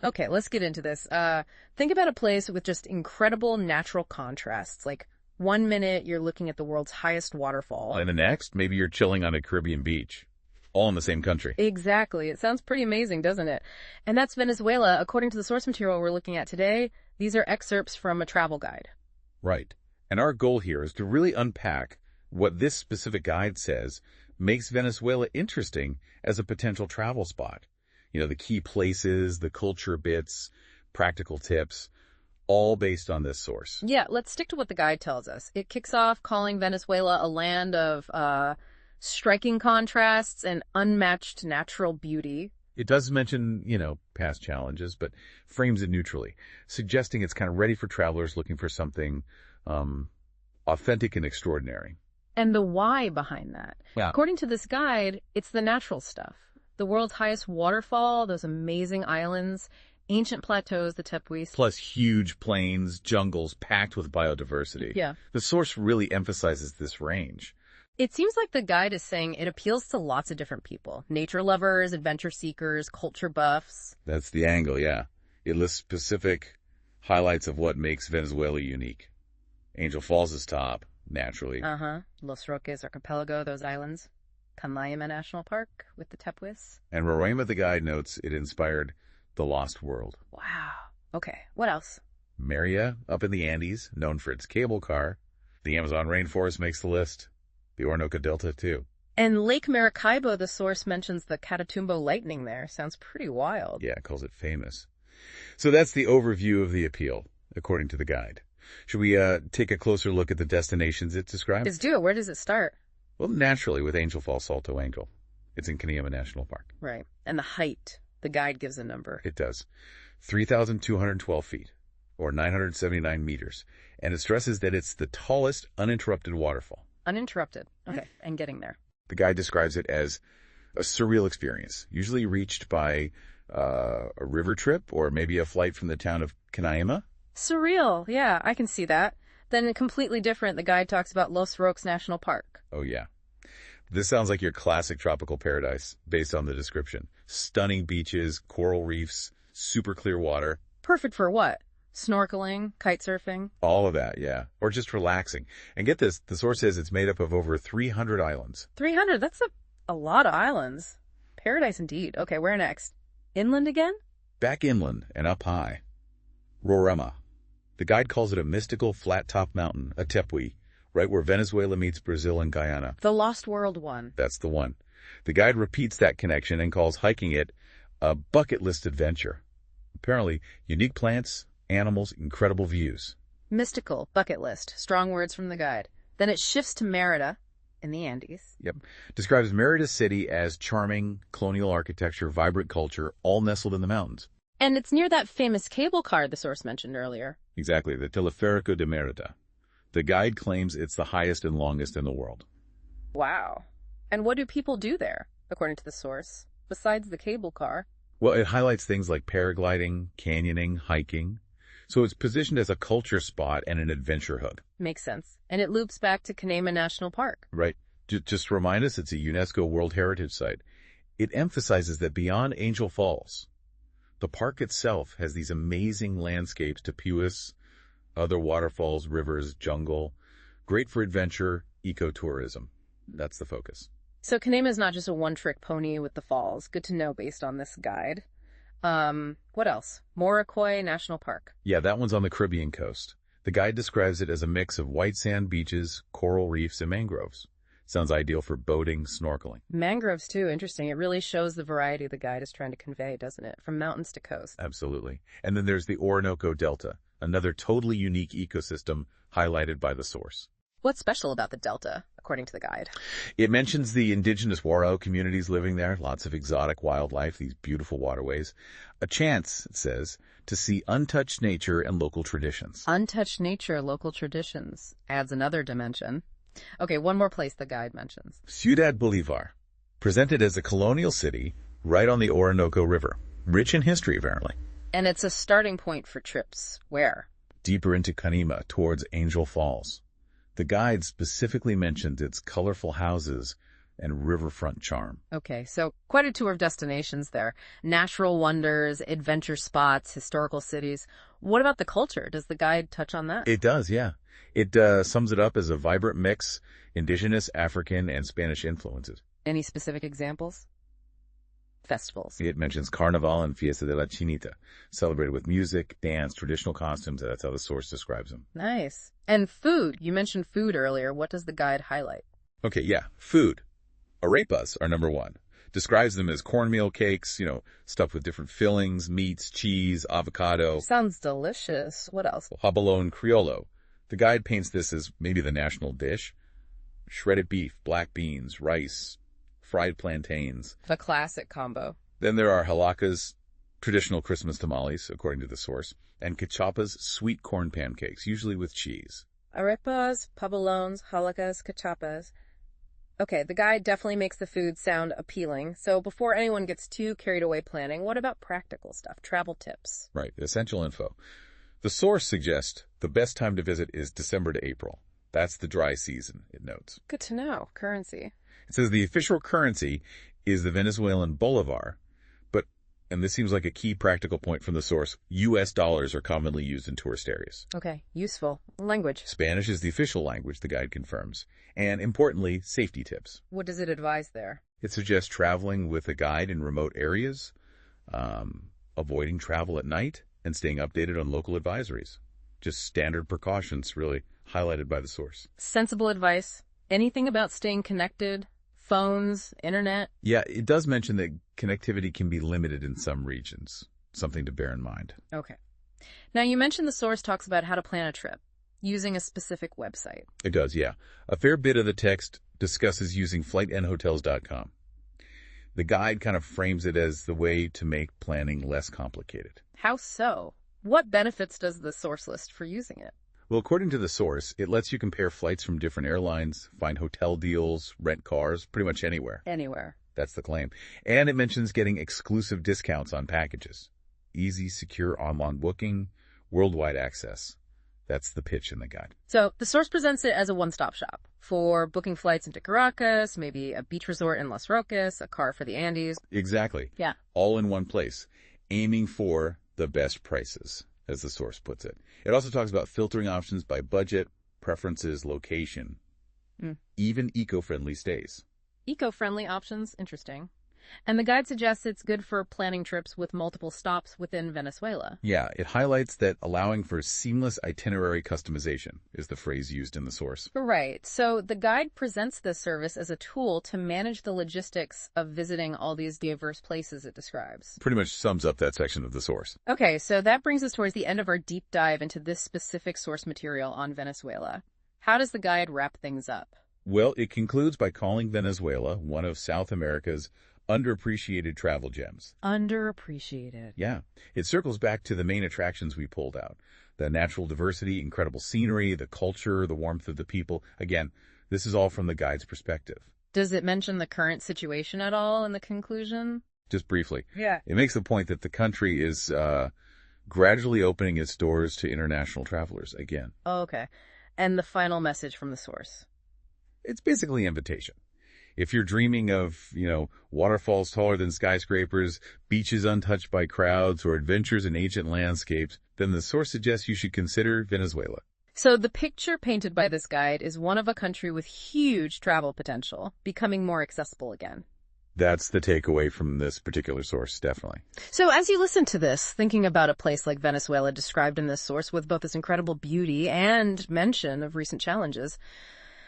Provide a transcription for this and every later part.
Okay, let's get into this. Think about a place with just incredible natural contrasts. Like 1 minute you're looking at the world's highest waterfall. And the next, maybe you're chilling on a Caribbean beach, all in the same country. Exactly. It sounds pretty amazing, doesn't it? And that's Venezuela. According to the source material we're looking at today, these are excerpts from a travel guide. Right. And our goal here is to really unpack what this specific guide says makes Venezuela interesting as a potential travel spot. You know, the key places, the culture bits, practical tips, all based on this source. Yeah, let's stick to what the guide tells us. It kicks off calling Venezuela a land of striking contrasts and unmatched natural beauty. It does mention, past challenges, but frames it neutrally, suggesting it's kind of ready for travelers looking for something authentic and extraordinary. And the why behind that. Yeah. According to this guide, it's the natural stuff. The world's highest waterfall, those amazing islands, ancient plateaus, the tepuis. Plus huge plains, jungles packed with biodiversity. Yeah. The source really emphasizes this range. It seems like the guide is saying it appeals to lots of different people. Nature lovers, adventure seekers, culture buffs. That's the angle, yeah. It lists specific highlights of what makes Venezuela unique. Angel Falls is top, naturally. Los Roques Archipelago, those islands. Canaima National Park with the tepuis. And Roraima, the guide, notes it inspired the Lost World. Wow. Okay, what else? Mérida, up in the Andes, known for its cable car. The Amazon rainforest makes the list. The Orinoco Delta, too. And Lake Maracaibo, the source mentions the Catatumbo lightning there. Sounds pretty wild. Yeah, it calls it famous. So that's the overview of the appeal, according to the guide. Should we take a closer look at the destinations it describes? Let's do it. Where does it start? Well, naturally, with Angel Falls Salto Angel. It's in Canaima National Park. Right. And the height. The guide gives a number. It does. 3,212 feet, or 979 meters. And it stresses that it's the tallest uninterrupted waterfall. Uninterrupted. Okay, and getting there. The guide describes it as a surreal experience, usually reached by a river trip or maybe a flight from the town of Canaima. Surreal. Yeah, I can see that. Then completely different, the guide talks about Los Roques National Park. Oh, yeah. This sounds like your classic tropical paradise, based on the description. Stunning beaches, coral reefs, super clear water. Perfect for what? Snorkeling, kite surfing? All of that, yeah. Or just relaxing. And get this, the source says it's made up of over 300 islands. 300? That's a lot of islands. Paradise indeed. Okay, where next? Inland again? Back inland and up high. Roraima. The guide calls it a mystical flat-top mountain, a tepui, right where Venezuela meets Brazil and Guyana. The Lost World one. That's the one. The guide repeats that connection and calls hiking it a bucket list adventure. Apparently, unique plants, animals, incredible views. Mystical, bucket list, strong words from the guide. Then it shifts to Mérida in the Andes. Yep. Describes Mérida City as charming, colonial architecture, vibrant culture, all nestled in the mountains. And it's near that famous cable car the source mentioned earlier. Exactly, the Teleférico de Mérida. The guide claims it's the highest and longest in the world. Wow. And what do people do there, according to the source, besides the cable car? Well, it highlights things like paragliding, canyoning, hiking. So it's positioned as a culture spot and an adventure hub. Makes sense. And it loops back to Canaima National Park. Right. Just to remind us, it's a UNESCO World Heritage Site. It emphasizes that beyond Angel Falls, the park itself has these amazing landscapes, tepuis, other waterfalls, rivers, jungle. Great for adventure, ecotourism. That's the focus. So Canaima is not just a one-trick pony with the falls. Good to know based on this guide. What else? Morrocoy National Park. Yeah, that one's on the Caribbean coast. The guide describes it as a mix of white sand beaches, coral reefs, and mangroves. Sounds ideal for boating, snorkeling. Mangroves, too. Interesting. It really shows the variety the guide is trying to convey, doesn't it? From mountains to coast. Absolutely. And then there's the Orinoco Delta, another totally unique ecosystem highlighted by the source. What's special about the Delta, according to the guide? It mentions the indigenous Waro communities living there, lots of exotic wildlife, these beautiful waterways. A chance, it says, to see untouched nature and local traditions. Untouched nature, local traditions. Adds another dimension. Okay, one more place the guide mentions. Ciudad Bolívar, presented as a colonial city right on the Orinoco River. Rich in history, apparently. And it's a starting point for trips. Where? Deeper into Canaima, towards Angel Falls. The guide specifically mentioned its colorful houses, and riverfront charm. Okay, so quite a tour of destinations there. Natural wonders, adventure spots, historical cities. What about the culture? Does the guide touch on that? It does, yeah. It sums it up as a vibrant mix, indigenous, African, and Spanish influences. Any specific examples? Festivals. It mentions Carnival and Fiesta de la Chinita, celebrated with music, dance, traditional costumes. That's how the source describes them. Nice. And food. You mentioned food earlier. What does the guide highlight? Okay, yeah, food. Arepas are number one. Describes them as cornmeal cakes, stuffed with different fillings, meats, cheese, avocado. Sounds delicious. What else? Jabalón criollo. The guide paints this as maybe the national dish. Shredded beef, black beans, rice, fried plantains. The classic combo. Then there are halakas, traditional Christmas tamales, according to the source, and cachapas, sweet corn pancakes, usually with cheese. Arepas, pabellones, halakas, cachapas. Okay, the guide definitely makes the food sound appealing. So before anyone gets too carried away planning, what about practical stuff, travel tips? Right, essential info. The source suggests the best time to visit is December to April. That's the dry season, it notes. Good to know. Currency. It says the official currency is the Venezuelan bolivar, and this seems like a key practical point from the source, U.S. dollars are commonly used in tourist areas. Okay, useful. Language. Spanish is the official language, the guide confirms. And importantly, safety tips. What does it advise there? It suggests traveling with a guide in remote areas, avoiding travel at night, and staying updated on local advisories. Just standard precautions, really, highlighted by the source. Sensible advice. Anything about staying connected? Phones, internet? Yeah, it does mention that connectivity can be limited in some regions. Something to bear in mind. Okay. Now, you mentioned the source talks about how to plan a trip using a specific website. It does, yeah. A fair bit of the text discusses using FlightNHotels.com. The guide kind of frames it as the way to make planning less complicated. How so? What benefits does the source list for using it? Well, according to the source, it lets you compare flights from different airlines, find hotel deals, rent cars, pretty much anywhere. Anywhere. That's the claim. And it mentions getting exclusive discounts on packages. Easy, secure online booking, worldwide access. That's the pitch in the guide. So the source presents it as a one-stop shop for booking flights into Caracas, maybe a beach resort in Los Roques, a car for the Andes. Exactly. Yeah. All in one place, aiming for the best prices, as the source puts it. It also talks about filtering options by budget, preferences, location, even eco-friendly stays. Eco-friendly options, interesting. And the guide suggests it's good for planning trips with multiple stops within Venezuela. Yeah, it highlights that allowing for seamless itinerary customization is the phrase used in the source. Right. So the guide presents this service as a tool to manage the logistics of visiting all these diverse places it describes. Pretty much sums up that section of the source. Okay, so that brings us towards the end of our deep dive into this specific source material on Venezuela. How does the guide wrap things up? Well, it concludes by calling Venezuela one of South America's underappreciated travel gems. Underappreciated. Yeah. It circles back to the main attractions we pulled out. The natural diversity, incredible scenery, the culture, the warmth of the people. Again, this is all from the guide's perspective. Does it mention the current situation at all in the conclusion? Just briefly. Yeah. It makes the point that the country is gradually opening its doors to international travelers again. Oh, okay. And the final message from the source? It's basically an invitation. If you're dreaming of, waterfalls taller than skyscrapers, beaches untouched by crowds, or adventures in ancient landscapes, then the source suggests you should consider Venezuela. So the picture painted by this guide is one of a country with huge travel potential, becoming more accessible again. That's the takeaway from this particular source, definitely. So as you listen to this, thinking about a place like Venezuela described in this source with both its incredible beauty and mention of recent challenges,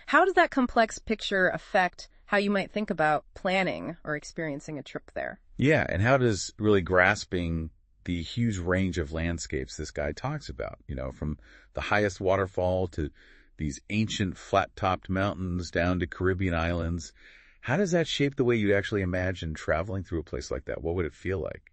how does that complex picture affect how you might think about planning or experiencing a trip there? Yeah, and how does really grasping the huge range of landscapes this guy talks about, from the highest waterfall to these ancient flat-topped mountains down to Caribbean islands, how does that shape the way you actually imagine traveling through a place like that? What would it feel like?